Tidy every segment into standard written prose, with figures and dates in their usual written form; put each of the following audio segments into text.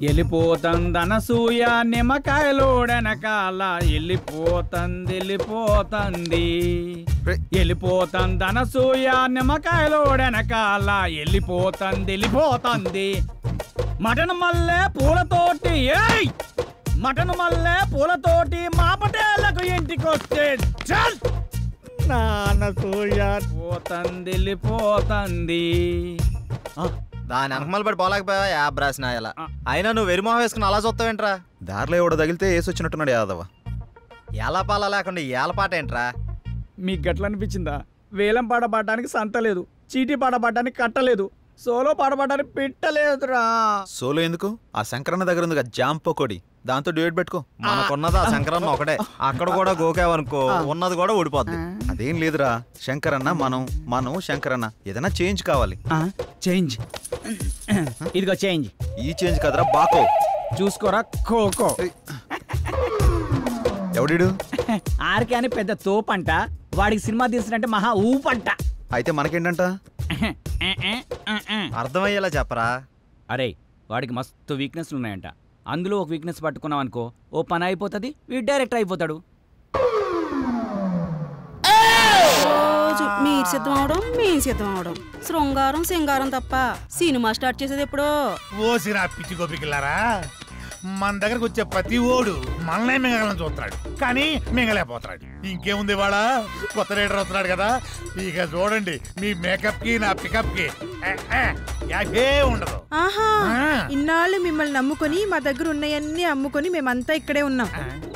వెళ్ళిపోతందనసూయ నిమ్మకాయలోడనకాల వెళ్ళిపోతంది వెళ్ళిపోతందనసూయ నిమ్మకాయలోడనకాల వెళ్ళిపోతంది mutton మల్లె పూలతోటి mutton మల్లె పూలతోటి మా పటేళ్లకు ఇంటికొస్తే చల్ నానసూయ వెళ్ళిపోతంది. దాని అనకమలు పడి పోలేకపోయా యాబ్ రాసిన ఇలా. అయినా నువ్వు వెరిమోహం వేసుకుని అలా చూస్తావేంట్రా? దారిలో ఎవడో తగిలితే వేసి వచ్చినట్టున్నాడు యాదవ. ఎలా పాల లేకుండా ఏల పాట ఏంట్రా? మీకు గట్ల అనిపించిందా? వేలం పాట పాడడానికి సంత లేదు, చీటీ పాట పాడడానికి కట్టలేదు, సోలో పాట పాడడానికి పెట్టలేదురా. సోలో ఎందుకు? ఆ శంకరన్న దగ్గర ఉంది జామ్ పకోడి, దాంతో డ్యూయట్ పెట్టుకో. మనకున్నది ఆ శంకరన్న ఒకటే. అక్కడ కూడా గోకావనుకో ఉన్నది కూడా ఊడిపోద్ది. అదేం లేదురా, శంకరన్న మనం శంకరన్న. ఏదైనా చేంజ్ కావాలి. చేంజ్ ఇదిగో చేంజ్. ఈ చేంజ్ కదరా బాకో, చూసుకోరా కోకో. ఎవడిడు? ఆర్కే అని పెద్ద తోపంట, వాడికి సినిమా తీసినట్టే మహా ఊపంట. అయితే మనకేంటంట? అర్థమయ్యేలా చెప్పరా? అరే వాడికి మస్తు వీక్నెస్లు ఉన్నాయంట, అందులో ఒక వీక్నెస్ పట్టుకున్నాం అనుకో ఓ పని అయిపోతుంది, వీడు డైరెక్టర్ అయిపోతాడు. మీరు సిద్ధం అవడం మేము సిద్ధం అవడం, శృంగారం సింగారం తప్ప సినిమా స్టార్ట్ చేసేది ఎప్పుడో. ఓసిరా పిచ్చి గోపికిల్లారా, మన దగ్గరకు వచ్చే ప్రతి ఓడు మనల్నే మింగలని చూస్తున్నాడు, కానీ మింగలేకపోతున్నాడు. ఇంకేముంది వాళ్ళ కొత్త రైడర్ వస్తున్నాడు కదా, ఇక చూడండి మీ మేకప్ కి నా పికప్ కి ఉండదు. ఆహా, ఇన్నాళ్ళు మిమ్మల్ని నమ్ముకొని మా దగ్గర ఉన్నాయన్నీ అమ్ముకొని మేమంతా ఇక్కడే ఉన్నాం.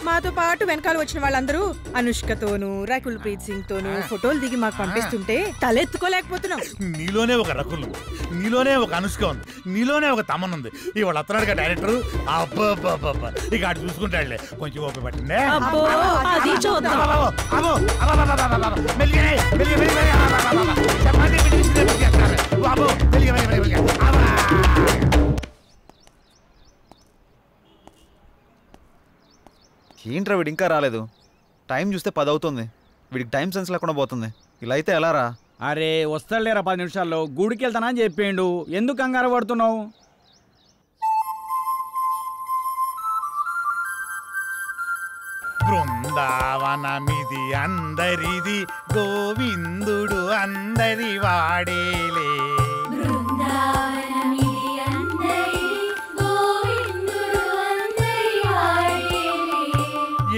మాతో పాటు వెనకాల వచ్చిన వాళ్ళందరూ అనుష్కతోనూ రకుల్ ప్రీత్ సింగ్ తోనూ ఫోటోలు దిగి మాకు పంపిస్తుంటే తలెత్తుకోలేకపోతున్నాం. నీలోనే ఒక రకుల్ ఉంది, నీలోనే ఒక అనుష్క ఉంది, నీలోనే ఒక తమన్ ఉంది. ఇవాళ వస్తున్నాడు డైరెక్టర్, అబ్బా ఇక అటు చూసుకుంటాడులే. కొంచెం ఓపిక పట్టిందే. ఏంట్రా వీడు ఇంకా రాలేదు? టైం చూస్తే 10 అవుతుంది. వీడికి టైం సెన్స్ లేకుండా పోతుంది. ఇలా అయితే ఎలా రా? అరే వస్తాడులేరా 10 నిమిషాల్లో, గుడికి వెళ్తానా అని చెప్పిండు, ఎందుకు కంగారు పడుతున్నావు? బృందావనమిది అందరిది, గోవిందుడు అందరి వాడేలే.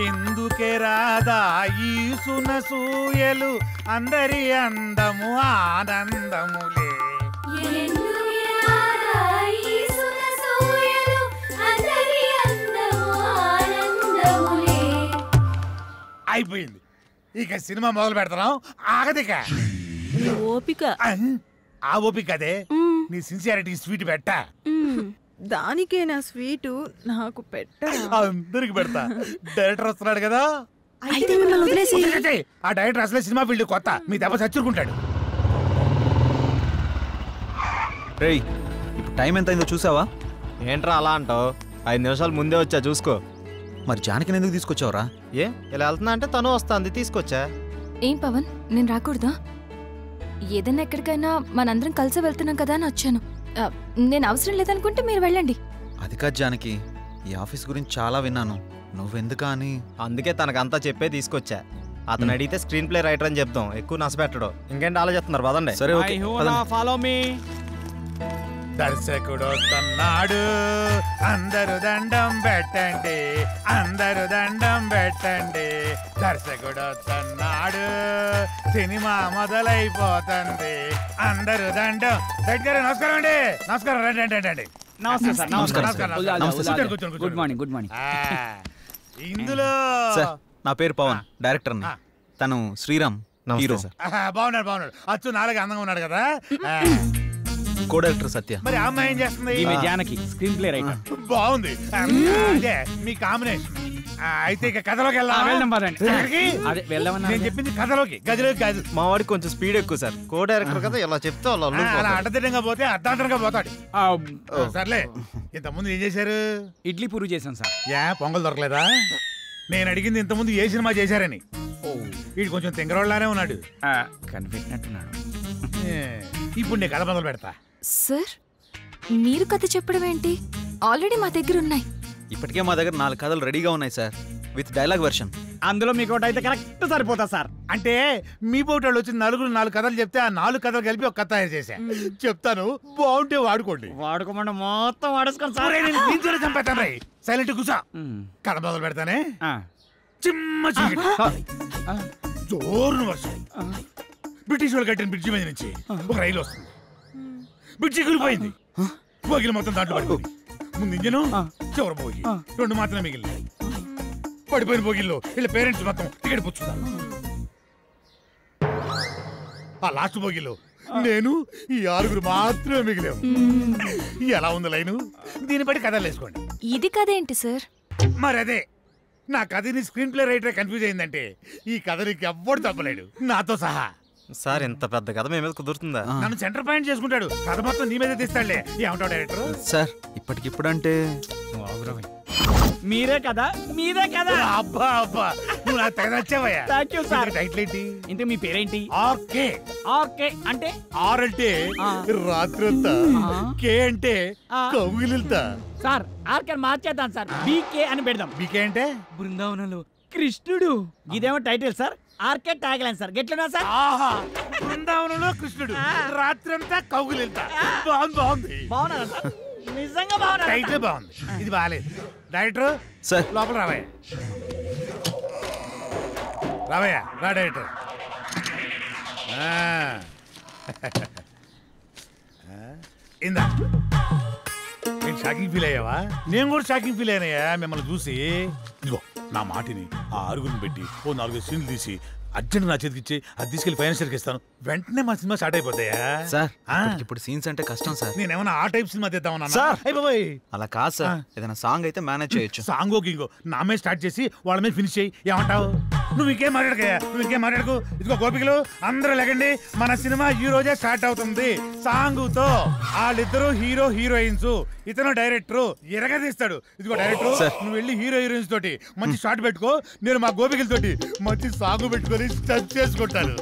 ఎందుకే రాదా ఈ సునసూయలు, అందరి అందము ఆనందములే. అయిపోయింది, ఇక సినిమా మొదలు పెడతాం. ఆగదిక ఓపిక. ఆ ఓపిక అదే నీ సిన్సియారిటీ స్వీట్ పెట్టా. దానికే నా స్వీటు నాకు పెట్ట. అందరికి పెడతా. డైరెక్టర్ వస్తున్నాడు కదా, ఆ డైరెక్టర్ అసలే సినిమా ఫీల్డ్ కొత్త, మీ దెబ్బ చచ్చుకుంటాడు. రేయ్ ఇప్పుడు టైం ఎంత అయిందో చూసావా? ఏంట్రా అలా అంటావు? 5 నిమిషాలు ముందే వచ్చా చూసుకో. మరి జానకిని ఎందుకు తీసుకొచ్చావురా? ఇలా వెళ్తున్నా అంటే తను వస్తుంది, తీసుకొచ్చా. ఏం పవన్, నేను రాకూడదా? ఏదైనా ఎక్కడికైనా మనందరం కలిసి వెళ్తున్నాం కదా అని వచ్చాను. నేను అవసరం లేదనుకుంటే మీరు వెళ్ళండి. అది కాదు జానకి, ఈ ఆఫీస్ గురించి చాలా విన్నాను, నువ్వెందుకా అని. అందుకే తనకంతా చెప్పే తీసుకొచ్చా. అతను అడిగితే స్క్రీన్ ప్లే రైటర్ అని చెప్తాం, ఎక్కువ నష్టపెట్టడు. ఇంకేంటి ఆలోచిస్తున్నారు? పదండి. సరే ఓకే, ఫాలో మీ. దర్శకుడు వస్తున్నాడు, అందరు దండం పెట్టండి, అందరు దండం పెట్టండి. దర్శకుడు వస్తున్నాడు, సినిమా మొదలైపోతుంది, అందరు దండం. దగ్గర నమస్కారం అండి. నమస్కారం, రండి రండి. నమస్తే సార్. నమస్కారం. Good morning. Good morning. ఇందులో నా పేరు పవన్, డైరెక్టర్. తను శ్రీరామ్, హీరో. బాగున్నాడు. అచ్చు నాలుగు అందంగా ఉన్నాడు కదా. కో డైరెక్టర్ సత్య. మరి అమ్మాయి ఏం చేస్తుంది? ఈమె జానకి, స్క్రీన్ ప్లే రైటర్. బాగుంది, అదే మీ కాంబినేషన్. అయితే ఇక కథలోకి వెళ్దాం. నేను చెప్పింది కథలోకి, గదిలోకి కాదు. మా వాడికి కొంచెం స్పీడ్ ఎక్కువ సార్, కో డైరెక్టర్ కదా, ఇలా చెప్తే అలా అడ్డదిడ్డంగా పోతే అర్ధాంతరంగా పోతాడు. సర్లే, ఇంతకుముందు ఏం చేశారు? ఇడ్లీ పూరి చేశాను సార్. పొంగల్ దొరకలేదా? నేను అడిగింది ఇంతకుముందు ఏ సినిమా చేశారని. వీడు కొంచెం తింగరోళ్ళలానే ఉన్నాడు, కనిపెట్టినట్టున్నాడు. ఇప్పుడు నేను కథ మొదలు పెడతా. సార్ మీరు కథ చెప్పడం ఏంటి? ఆల్రెడీ మా దగ్గర ఉన్నాయి. ఇప్పటికే మా దగ్గర 4 కథలు రెడీగా ఉన్నాయి సార్, విత్ డైలాగ్ వెర్షన్. అందులో మీకు ఒకటి అయితే కరెక్ట్ సరిపోతా సార్. అంటే మీ పోటీ వచ్చి 4 కథలు చెప్తే ఆ 4 కథలు కలిపి ఒక కథ తయారు చేశా. చెప్తాను, బాగుంటే వాడుకోండి. వాడుకోమంటే మొత్తం వాడేసుకోండి సార్. దీంతోనే చంపేస్తాను రై. సైలెంట్ కూసా. కథ మొదలు పెడతానే. చిమ్మ చీకటి, జోరున వర్షం, బ్రిటిష్ వాళ్ళు కట్టిన బ్రిడ్జి మీద నుంచి ఒక రైలు వస్తుంది. బ్రిడ్జి కూలిపోయింది, బోగిలు మొత్తం దాంట్లో పడిపోయింది. ముందు ఇంజను, చివరి బోగి, 2 మాత్రమే మిగిలినాయి. పడిపోయిన బోగిల్లో వీళ్ళ పేరెంట్స్ మొత్తం టికెట్ పుచ్చుతారు. ఆ లాస్ట్ బోగిలో నేను ఈ 6 మాత్రమే మిగిలాము. ఎలా ఉంది లైను? దీన్ని బట్టి కథలు వేసుకోండి. ఇది కథ ఏంటి సార్? మరి అదే, నా కథని స్క్రీన్ ప్లే రైటర్ కన్ఫ్యూజ్ అయిందంటే ఈ కథ నీకు ఎవ్వడు తప్పలేడు, నాతో సహా. సార్ ఇంత పెద్ద కథ మీ మీద కుదురుతుందా? నన్ను సెంటర్ పాయింట్ చేసుకుంటాడు, కథ మొత్తం నీ మీద తీస్తాడులే. ఏమంటావు డైరెక్టర్? సార్ ఇప్పటికిప్పుడంటే మీరే కదా, మీరే కదా. అబ్బా అబ్బా, నువ్వు నాకు తెగ నచ్చావయ్యా. Thank you sir. టైటిల్ ఏంటి? ఇంతకు మీ పేరేంటి? ఆర్కే. ఓకే అంటే ఆర్ అంటే రాత్రంతా, కే అంటే కౌగిలిల్తా. సార్ ఆర్కే మార్చేద్దాం సార్, బీకే అని పెడదాం. బీకే అంటే బృందావనంలో కృష్ణుడు. ఇదేమో title sir, RK tag line sir. గెట్లున్నా సార్? ఆహా, బృందావనంలో కృష్ణుడు, రాత్రంతా కౌగిలిల్తా. బాగుంది, బాగుంది. బాగున్నారా సార్? నిజంగా బాగున్నా. టైటిల్ బాగుంది, ఇది బాగాలేదు. డైరెక్టర్ సార్ లోపల రావయ్య. రావయ్య, రా డైరెక్టర్. ఇందా, నేను షాకింగ్ ఫీల్ అయ్యావా? నేను కూడా షాకింగ్ ఫీల్ అయ్యానయ్యా మిమ్మల్ని చూసి. ఇదిగో నా మాటిని ఆ 6 పెట్టి 4 సీన్లు తీసి అర్జెంట్ నా చేతికి ఇచ్చి అది తీసుకెళ్లి ఫైనాన్షియర్కి ఇస్తాను. వెంటనే మా సినిమా స్టార్ట్ అయిపోతాయా సార్? ఇప్పుడు సీన్స్ అంటే కష్టం సార్. నేనేమన్నా ఆ టైప్ సినిమా తీద్దామన్నా సార్? అయిపోయి. అలా కాదు సార్, ఏదైనా సాంగ్ అయితే మేనేజ్ చేయొచ్చు. సాంగో గింగో నా మీద స్టార్ట్ చేసి వాళ్ళ మీద ఫినిష్ చేయి. ఏమంటావు? నువ్వు ఇంకేం మాట్లాడకయ్యా, నువ్వు ఇంకేం మాట్లాడకు. ఇదిగో గోపికలు అందరూ లేకండి, మన సినిమా ఈ రోజే స్టార్ట్ అవుతుంది సాంగుతో. వాళ్ళిద్దరూ హీరో హీరోయిన్స్, ఇతను డైరెక్టర్ ఎరగదీస్తాడు. ఇదిగో డైరెక్టర్, నువ్వు వెళ్ళి హీరో హీరోయిన్స్ తోటి మంచి షాట్ పెట్టుకో, నేను మా గోపికలతోటి మంచి సాంగ్ పెట్టుకొని స్టచ్ చేసుకుంటాను.